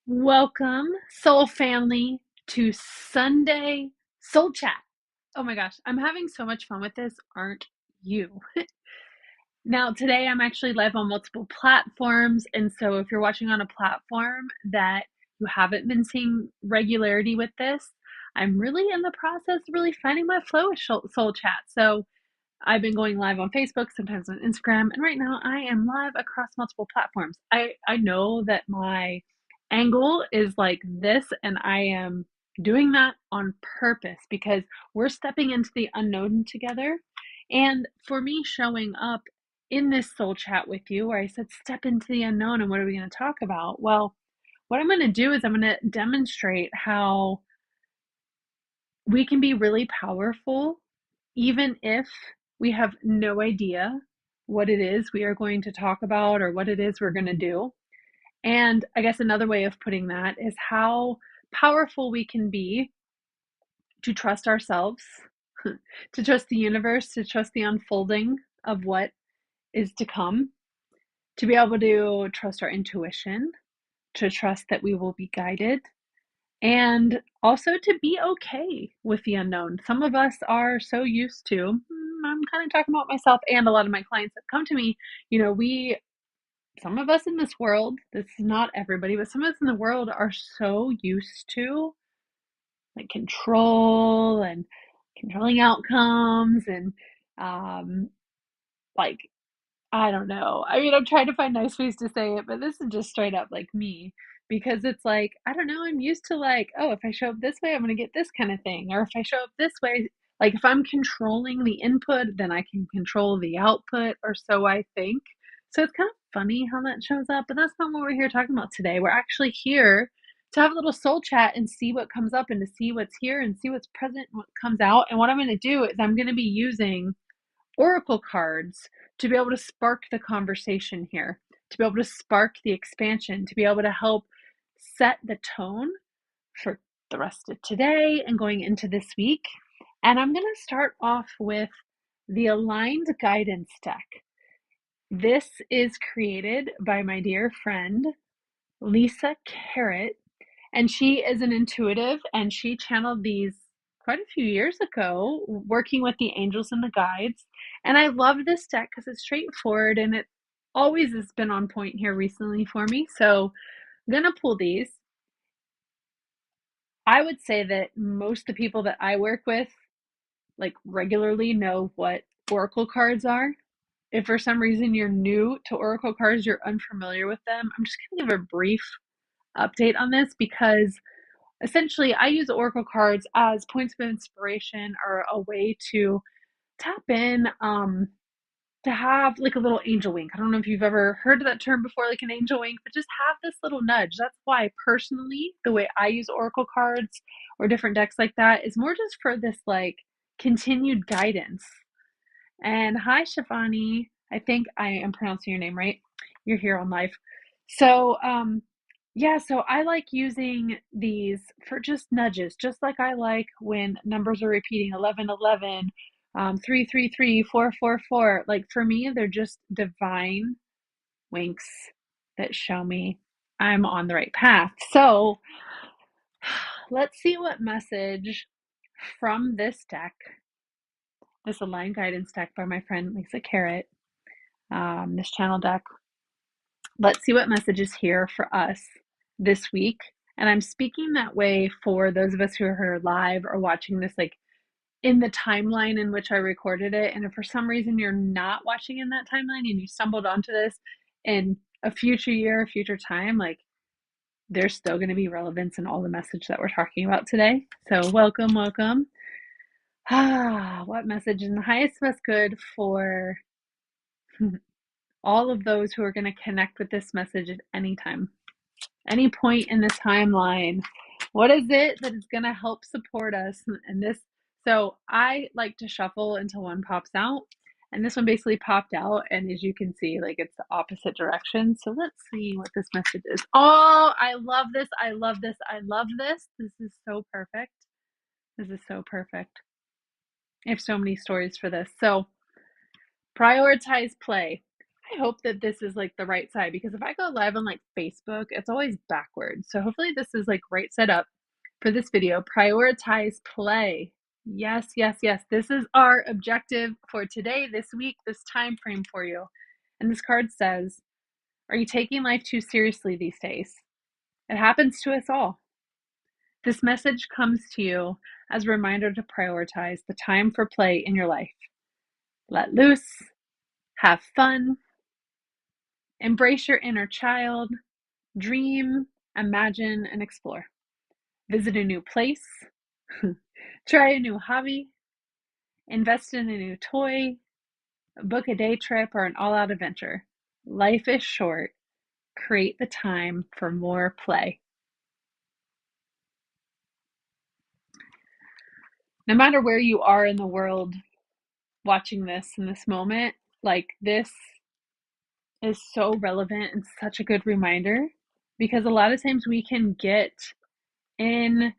Welcome, soul family, to Sunday Soul Chat. Oh my gosh, I'm having so much fun with this, aren't you? Now, today I'm actually live on multiple platforms, and so if you're watching on a platform that you haven't been seeing regularity with this, I'm really in the process of really finding my flow with Soul Chat. So I've been going live on Facebook, sometimes on Instagram, and right now I am live across multiple platforms. I know that my angle is like this, and I am doing that on purpose because we're stepping into the unknown together. And for me, showing up in this soul chat with you, where I said, step into the unknown, and what are we going to talk about? Well, what I'm going to do is I'm going to demonstrate how we can be really powerful even if we have no idea what it is we are going to talk about or what it is we're going to do. And I guess another way of putting that is how powerful we can be to trust ourselves, to trust the universe, to trust the unfolding of what is to come, to be able to trust our intuition, to trust that we will be guided, and also to be okay with the unknown. Some of us are so used to, I'm kind of talking about myself and a lot of my clients that come to me, some of us in this world, this is not everybody, but some of us in the world are so used to like control and controlling outcomes and um, like I don't know. I mean, I'm trying to find nice ways to say it, but this is just straight up like me because it's like, I don't know, I'm used to like, oh, if I show up this way, I'm going to get this kind of thing. Or if I show up this way, like if I'm controlling the input, then I can control the output, or so I think. So it's kind of funny how that shows up, but that's not what we're here talking about today. We're actually here to have a little soul chat and see what comes up and to see what's here and see what's present and what comes out. And what I'm going to do is I'm going to be using oracle cards to be able to spark the conversation here, to be able to spark the expansion, to be able to help set the tone for the rest of today and going into this week. And I'm going to start off with the Aligned Guidance deck. This is created by my dear friend, Lisa Carrot, and she is an intuitive and she channeled these quite a few years ago, working with the angels and the guides. And I love this deck because it's straightforward and it always has been on point here recently for me. So I'm going to pull these. I would say that most of the people that I work with, like regularly, know what oracle cards are. If for some reason you're new to oracle cards, you're unfamiliar with them, I'm just going to give a brief update on this because essentially I use oracle cards as points of inspiration or a way to tap in, to have like a little angel wink. I don't know if you've ever heard of that term before, like an angel wink, but just have this little nudge. That's why personally the way I use oracle cards or different decks like that is more just for this like continued guidance. And hi Shivani, I think I am pronouncing your name right. You're here on live. So yeah, so I like using these for just nudges, just like I like when numbers are repeating 11, 11, 3, 3, 3, 4, 4, 4. Like for me, they're just divine winks that show me I'm on the right path. So let's see what message from this deck, this Aligned Guidance deck by my friend Lisa Carrot, this channel deck. Let's see what message is here for us this week. And I'm speaking that way for those of us who are live or watching this like in the timeline in which I recorded it. And if for some reason you're not watching in that timeline and you stumbled onto this in a future year, a future time, like there's still going to be relevance in all the message that we're talking about today. So welcome, welcome. What message in the highest best good for all of those who are going to connect with this message at any time, any point in the timeline? What is it that is going to help support us in this? So I like to shuffle until one pops out, and this one basically popped out, and as you can see, like it's the opposite direction. So let's see what this message is. Oh, I love this. I love this. I love this. This is so perfect. This is so perfect. I have so many stories for this. So prioritize play. I hope that this is like the right side because if I go live on like Facebook, it's always backwards. So hopefully this is like right set up for this video. Prioritize play. Yes, yes, yes. This is our objective for today, this week, this time frame for you. And this card says, are you taking life too seriously these days? It happens to us all. This message comes to you as a reminder to prioritize the time for play in your life. Let loose, have fun, embrace your inner child, dream, imagine, and explore. Visit a new place, try a new hobby, invest in a new toy, book a day trip, or an all out adventure. Life is short. Create the time for more play. No matter where you are in the world watching this in this moment, like this is so relevant and such a good reminder because a lot of times we can get in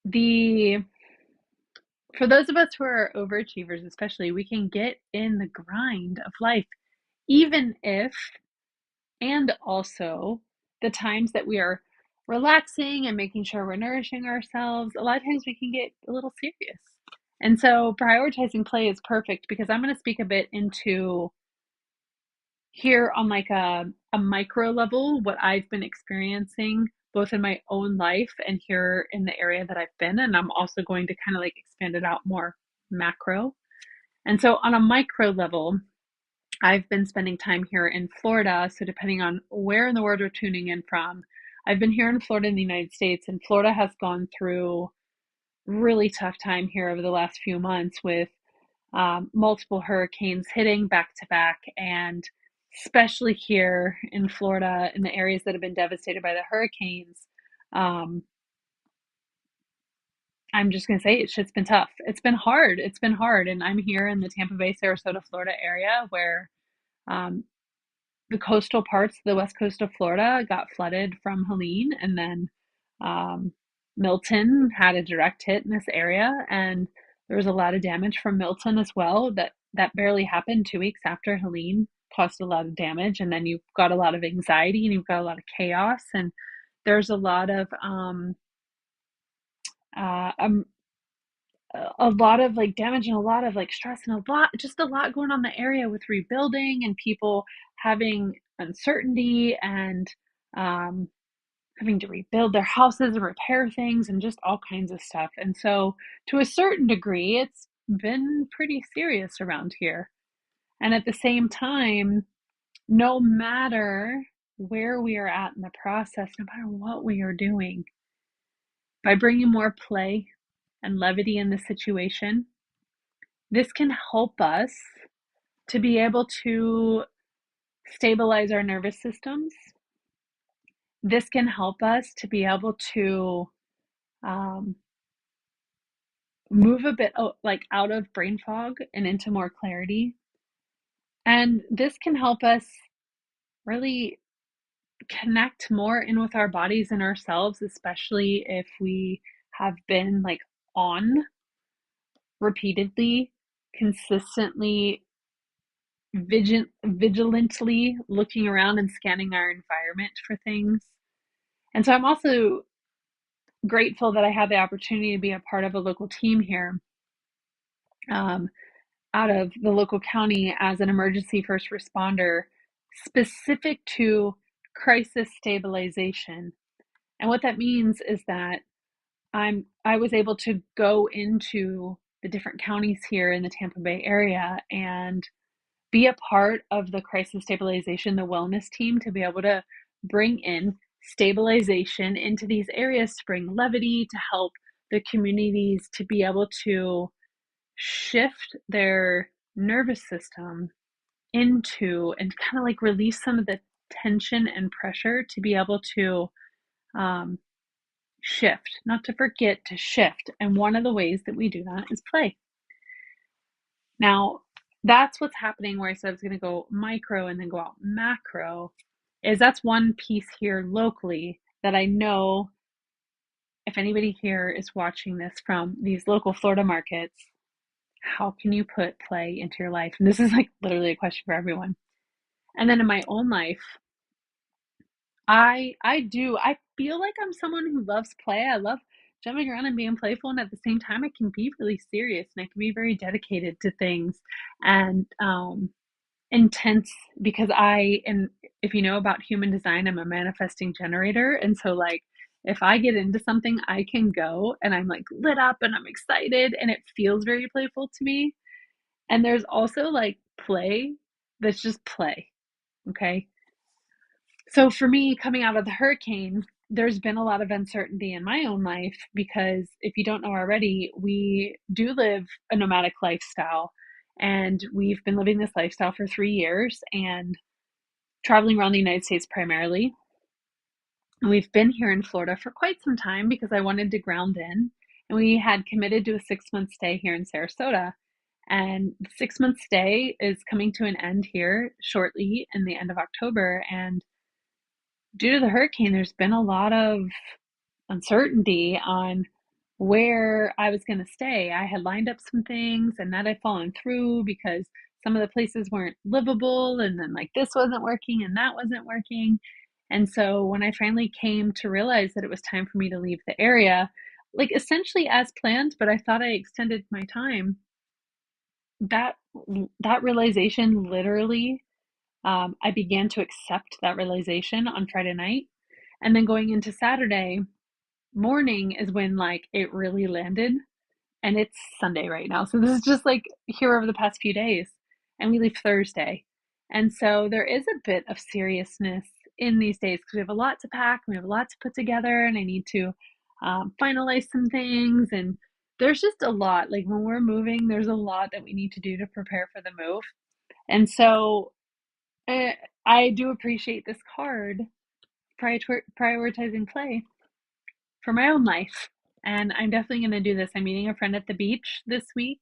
the for those of us who are overachievers, especially, we can get in the grind of life, even if, and also the times that we are relaxing and making sure we're nourishing ourselves, a lot of times we can get a little serious. And so prioritizing play is perfect because I'm going to speak a bit into here on like a micro level what I've been experiencing both in my own life and here in the area that I've been. And I'm also going to kind of like expand it out more macro. And so on a micro level, I've been spending time here in Florida. So depending on where in the world you're tuning in from, I've been here in Florida in the United States, and Florida has gone through really tough time here over the last few months with multiple hurricanes hitting back to back, and especially here in Florida, in the areas that have been devastated by the hurricanes, um, I'm just gonna say it's been tough. It's been hard. It's been hard, and I'm here in the Tampa Bay, Sarasota, Florida area where um, the coastal parts, the west coast of Florida, got flooded from Helene, and then um, Milton had a direct hit in this area, and there was a lot of damage from Milton as well. That barely happened 2 weeks after Helene caused a lot of damage, and then you've got a lot of anxiety and you've got a lot of chaos, and there's uh, um, a lot of like damage and a lot of like stress and a lot going on in the area with rebuilding and people having uncertainty and um, having to rebuild their houses and repair things and just all kinds of stuff. And so, to a certain degree, it's been pretty serious around here. And at the same time, no matter where we are at in the process, no matter what we are doing, by bringing more play and levity in the situation, this can help us to be able to stabilize our nervous systems. This can help us to be able to um, move a bit like out of brain fog and into more clarity. And this can help us really connect more in with our bodies and ourselves, especially if we have been like on repeatedly, consistently, vigilantly looking around and scanning our environment for things. And so I'm also grateful that I had the opportunity to be a part of a local team here um, out of the local county as an emergency first responder specific to crisis stabilization. And what that means is that I was able to go into the different counties here in the Tampa Bay area and be a part of the crisis stabilization, the wellness team, to be able to bring in stabilization into these areas, to bring levity, to help the communities to be able to shift their nervous system into and kind of like release some of the tension and pressure to be able to um, shift, not to forget to shift. And one of the ways that we do that is play. Now, that's what's happening where I said I was going to go micro and then go out macro, is that's one piece here locally that I know if anybody here is watching this from these local Florida markets, how can you put play into your life? And this is like literally a question for everyone. And then in my own life, I feel like I'm someone who loves play. I love jumping around and being playful, and at the same time I can be really serious and I can be very dedicated to things and intense because and if you know about human design, I'm a manifesting generator. And so like if I get into something, I can go and I'm like lit up and I'm excited and it feels very playful to me. And there's also like play that's just play. Okay. So for me, coming out of the hurricane, there's been a lot of uncertainty in my own life because if you don't know already, we do live a nomadic lifestyle. And we've been living this lifestyle for 3 years and traveling around the United States primarily. And we've been here in Florida for quite some time because I wanted to ground in. And we had committed to a 6 month stay here in Sarasota. And the 6 month stay is coming to an end here shortly in the end of October. And due to the hurricane, there's been a lot of uncertainty on where I was going to stay. I had lined up some things and that had fallen through because some of the places weren't livable, and then like this wasn't working and that wasn't working. And so when I finally came to realize that it was time for me to leave the area, like essentially as planned, but I thought I extended my time, that that realization literally, I began to accept that realization on Friday night. And then going into Saturday morning is when like it really landed. And it's Sunday right now. So this is just like here over the past few days. And we leave Thursday. And so there is a bit of seriousness in these days because we have a lot to pack, we have a lot to put together, and I need to finalize some things. And there's just a lot. Like when we're moving, there's a lot that we need to do to prepare for the move. And so uh, I do appreciate this card, prioritizing play, for my own life. And I'm definitely going to do this. I'm meeting a friend at the beach this week,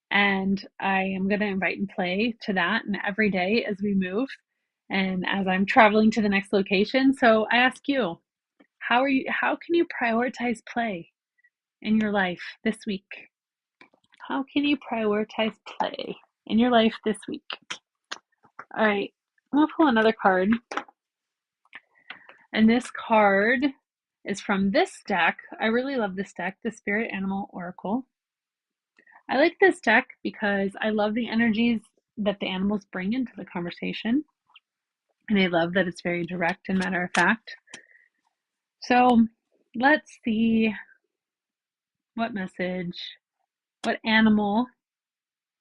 and I am going to invite and play to that and every day as we move and as I'm traveling to the next location. So I ask you, how can you prioritize play in your life this week? How can you prioritize play in your life this week? All right, I'm going to pull another card. And this card is from this deck. I really love this deck, the Spirit Animal Oracle. I like this deck because I love the energies that the animals bring into the conversation. And I love that it's very direct and matter of fact. So let's see what message, what animal,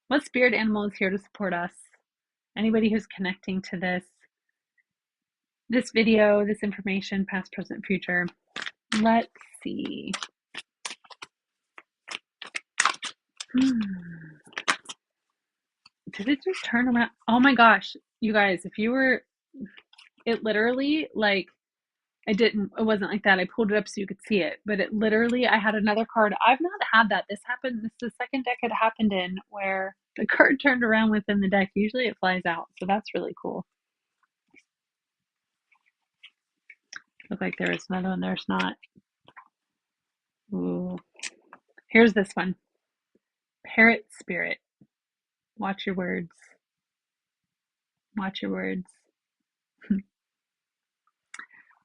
what spirit animal is here to support us. Anybody who's connecting to this video, this information, past, present, future. Let's see. Did it just turn around? Oh my gosh, you guys, if you were, it literally like it wasn't like that. I pulled it up so you could see it, but it literally, I had another card. I've not had that. This happened, this is the second deck it happened in where the card turned around within the deck. Usually it flies out, so that's really cool. Look like there is another one, there's not. Ooh. Here's this one. Parrot Spirit. Watch your words. Watch your words.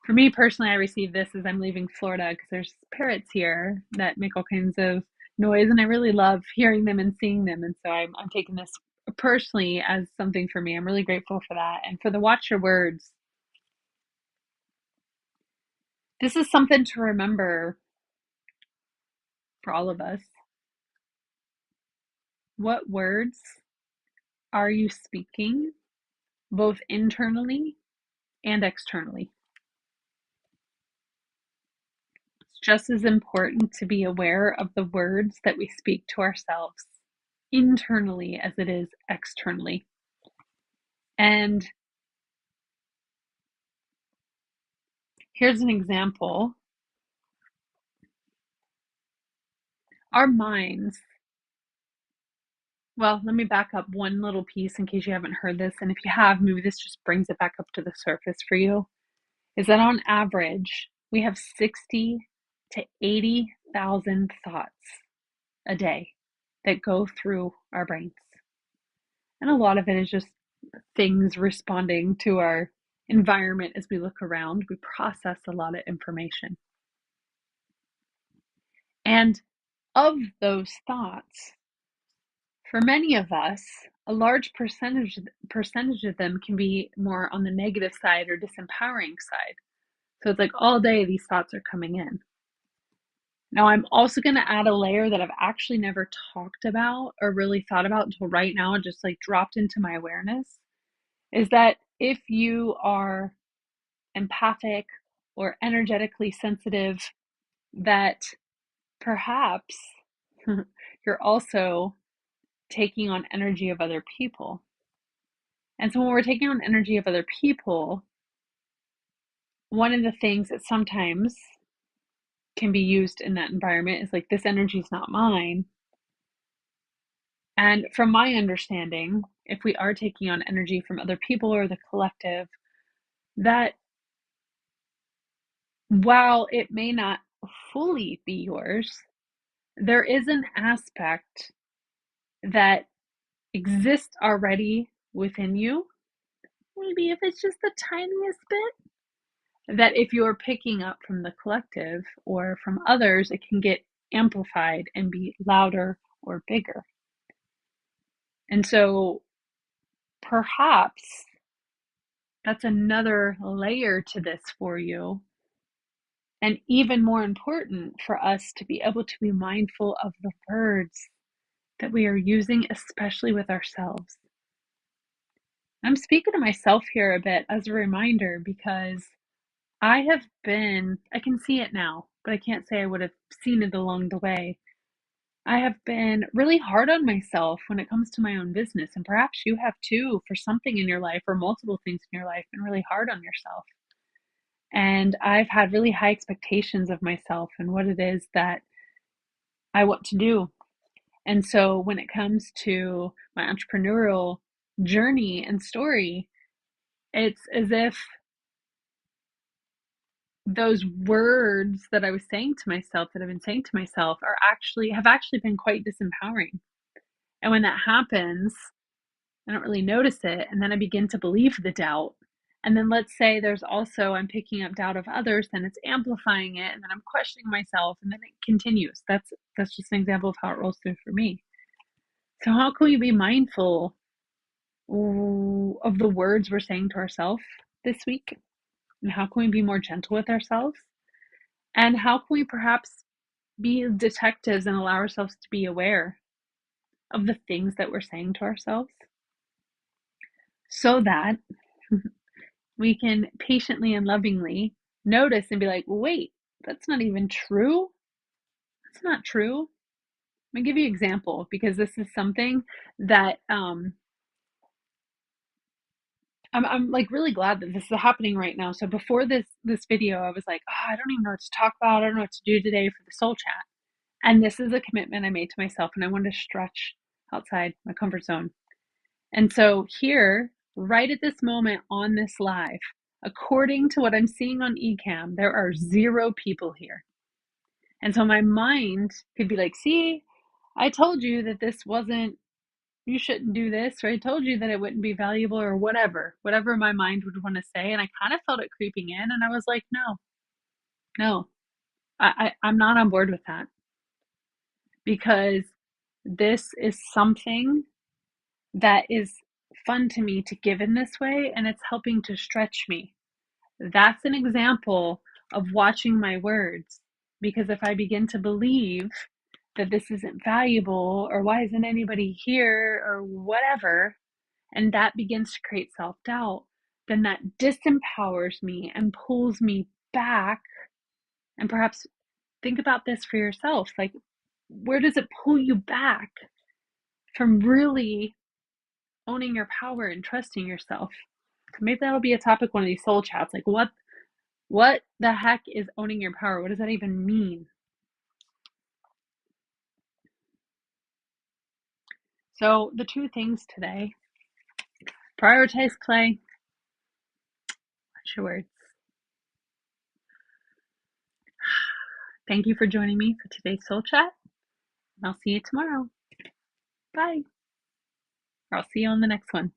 For me personally, I received this as I'm leaving Florida because there's parrots here that make all kinds of noise, and I really love hearing them and seeing them. And so I'm taking this personally as something for me. I'm really grateful for that. And for the watch your words, this is something to remember for all of us. What words are you speaking, both internally and externally? It's just as important to be aware of the words that we speak to ourselves internally as it is externally. And here's an example. Our minds, well, let me back up one little piece in case you haven't heard this. And if you have, maybe this just brings it back up to the surface for you. Is that on average, we have 60 to 80,000 thoughts a day. that go through our brains. And a lot of it is just things responding to our environment as we look around. We process a lot of information. And of those thoughts, for many of us, a large percentage of them can be more on the negative side or disempowering side. So it's like all day these thoughts are coming in. Now, I'm also going to add a layer that I've actually never talked about or really thought about until right now. It just like dropped into my awareness is that if you are empathic or energetically sensitive, that perhaps you're also taking on energy of other people. And so when we're taking on energy of other people, one of the things that sometimes can be used in that environment is like, this energy is not mine. And from my understanding, if we are taking on energy from other people or the collective, that while it may not fully be yours, there is an aspect that exists already within you. Maybe if it's just the tiniest bit, that if you're picking up from the collective or from others, it can get amplified and be louder or bigger. And so perhaps that's another layer to this for you. And even more important for us to be able to be mindful of the words that we are using, especially with ourselves. I'm speaking to myself here a bit as a reminder because I can see it now, but I can't say I would have seen it along the way. I have been really hard on myself when it comes to my own business, and perhaps you have too, for something in your life or multiple things in your life, been really hard on yourself. And I've had really high expectations of myself and what it is that I want to do. And so when it comes to my entrepreneurial journey and story, it's as if those words that I was saying to myself, that I've been saying to myself, have actually been quite disempowering. And when that happens, I don't really notice it. And then I begin to believe the doubt. And then let's say I'm picking up doubt of others, then it's amplifying it, and then I'm questioning myself, and then it continues. That's just an example of how it rolls through for me. So how can we be mindful of the words we're saying to ourselves this week? And how can we be more gentle with ourselves? And how can we perhaps be detectives and allow ourselves to be aware of the things that we're saying to ourselves so that we can patiently and lovingly notice and be like, wait, that's not even true. That's not true. Let me give you an example because this is something that I'm like really glad that this is happening right now. So before this video, I was like, oh, I don't even know what to talk about. I don't know what to do today for the soul chat. And this is a commitment I made to myself, and I wanted to stretch outside my comfort zone. And so here, right at this moment on this live, according to what I'm seeing on Ecamm, there are 0 people here. And so my mind could be like, see, I told you that you shouldn't do this, or I told you that it wouldn't be valuable, or whatever my mind would want to say. And I kind of felt it creeping in, and I was like, no, I'm not on board with that, because this is something that is fun to me to give in this way, and it's helping to stretch me. That's an example of watching my words, because if I begin to believe that this isn't valuable, or why isn't anybody here, or whatever, and that begins to create self-doubt, then that disempowers me and pulls me back. And perhaps think about this for yourself, like, where does it pull you back from really owning your power and trusting yourself? Maybe that'll be a topic one of these soul chats, like what the heck is owning your power? What does that even mean? So the 2 things today: prioritize play, watch your words. Thank you for joining me for today's soul chat, and I'll see you tomorrow. Bye. I'll see you on the next one.